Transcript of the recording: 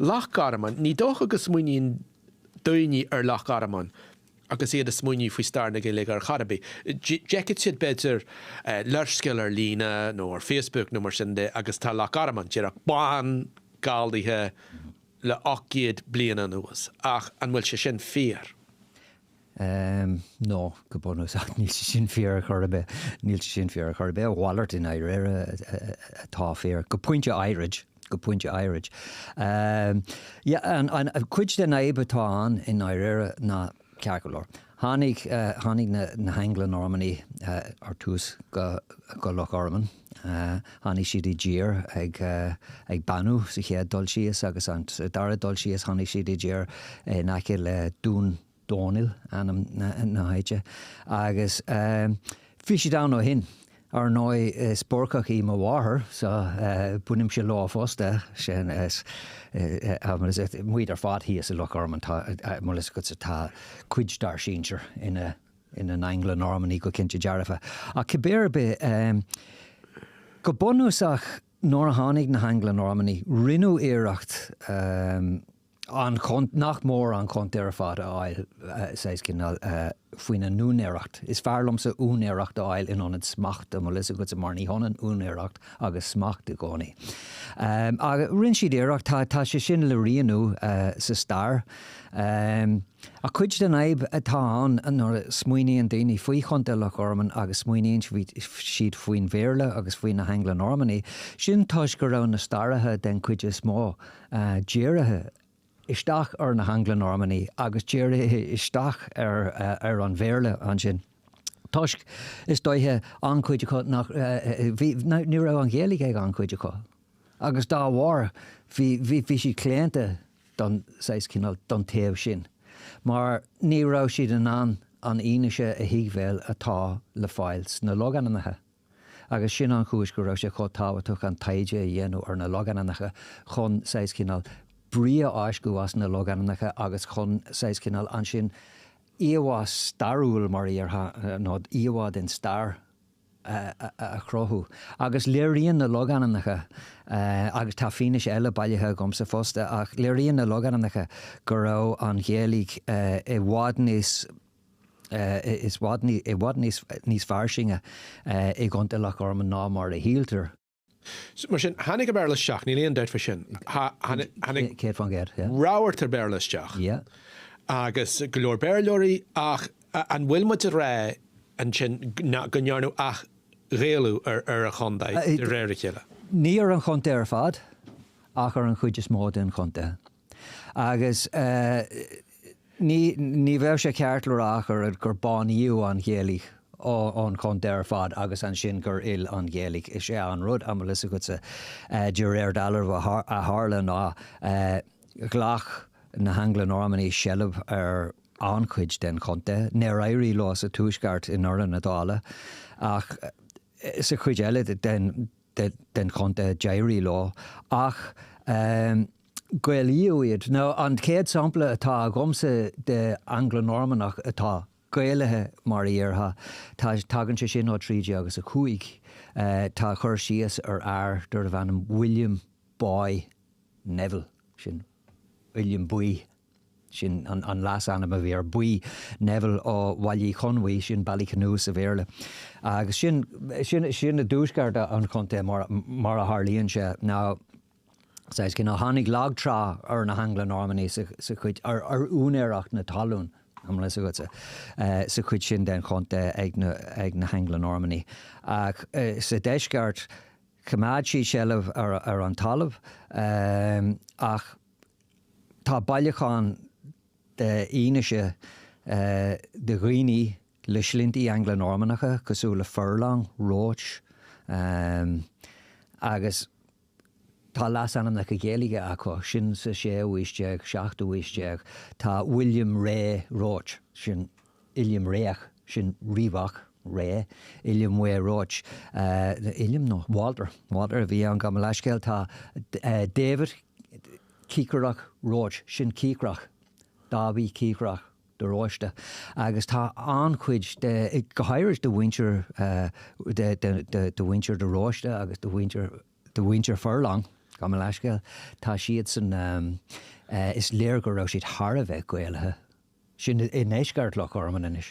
Loch Garman, ní dócha go smuoinín daoine Loch Garman, agus iad a smuoiní faoi star na Gaeilge ar charabi. Jeicid siad beidir learscail ar lína nó ar Facebook nó mar sin de agus tá Loch Garman dearach bán gáildaithe le 8 bliana nuas ach an bhfuil sé sin fear. No, go bonúsach níl sin fear chorbe, níl sin fear chorbe, Wallart in Éire tá fear. Go pointe Irish. Ja, an cuid den éibetá in Éire na cearcolór. Hánig na hAngla-Normannaigh ar tús go Loch Garman. Hánig siad I dír ag banú sa chéad dul síos agus an dara dul síos hánig siad I dír naci le dún dónil anam na haide. Agus fi siad an ó hin. Ar nói spórcach I má bháthair, so bunim sé lá fósta sin muid ar fád híos a Loch Garman mar leis go tá cuid dar sínsir in an Angla-Normannaigh go cinnte dearafa. A cibéir be go bonúsach nóair a tháinig na Angla-Normannaigh rinú éireacht nach mór an chontae ar fad áil seis cinál faoin an únéireacht. Is fearlam sa únéireacht áil in anad smacht am leis go sa marní honan únéireacht agus smacht I gcónaí. Agus rinn siad éireacht tá sé sin le rianú sa star. A cuid den éib atá an nóair smuoiníonn daoine faoi chontae Loch Garman agus smuoiníonn siad faoin Béarla agus faoin na hAngla-Normannaigh. Sin táis go raibh na starathe den cuid is mó díirithe isteach ar na hAngla-Normannaigh agus díirithe isteach ar an Béarla an sin. Toisc is dóithe an cuide có nach ní raibh an Gaeilge ag an cuide có. Agus dá bhhar bhí si cléanta don taobh sin. Mar ní raibh siad an ionise a hiagbhéil atá le fáils na Logainmneacha. Agus sin an chúis go raibh sé có táhaach an taide a dhéanú ar na Logainmneacha chun bria áiscú as na Logainmneacha agus chun cinál an sin íomhá starúil mar nó íomhá den star a chrothú. Agus léiríonn na Logainmneacha agus tá finis eile bailithe gom sa fósta ach léiríonn na Logainmneacha go raibh an Gaeilge I bhád níos fairsinge I gcontae Loch Garman ná mar a hialtar. So, mar sin, hannig a Béarla Seach, ní léon deit fa sin. Céad fan géad, yeah. Ráhairt ar Béarla Seach. Yeah. Agus go leor Béarlóirí ach an bhfuil muid a ré an sin gonnearnú ach réalú ar a chontae de réir a chéile. Ní ar an chontae ar fad, ach ar an chuid is mó den chontae. Agus ní bheith sé ceartlar ach ar gur baníú an Gaeilge an chontae ar fad agus an sin gur an Gaeilge is sé an rud am leis go sa dúir dalar a hála ná glach na hAngla-Normannaigh sellab ar an chuid den chontae. Néir éirí lá sa túisceart in Oran na dála ach sa chuid eile den chontae d'éirí lá ach Gaeilge nó an céad sampla atá gomsa de Angla-Normannaigh atá Gaeilge mar íortha tagann sé sin á tríide agus a chuig tá chur síos ar dur bhanam William Boy Neville sin William Bui sin an las anam a bhí ar Bui Neville ó Bhaile Conwy sin Ballycanoe sa Béarla. Agus sin na dúisceart an chontae mar a tharlaíonn sé. Ná sais cin tháinig lagtrá ar na hAngla-Normannaigh sa chuid ar únéireacht na talún. Am leis go sa chuid sin den chontae ag na hAngla-Normannaigh. Ach sa deisceart chumad sí sellh ar an talamh ach tá bailachán de ionise de ghoine le slintí Angla-Normannacha cosú le furlong, roach agus tá las anam na Gaeilge acu sin sa 6 uisteag, 7 uisteag tá William Ray Roach sin Illiam Réach sin Rívach Ray Illiam Way Roach Illiam no Walter bhí an gam leiscéil tá David Cícrach Roach sin Cícrach Dábhí Cícrach de Roiste agus tá anchuid de gohairis de winter de winter de Roiste agus de winter furlong Ga me leiscail tá siad san is léir go raibh siad Thar a bheith Gaeilge. Sin in éisceart Loch Garman inis.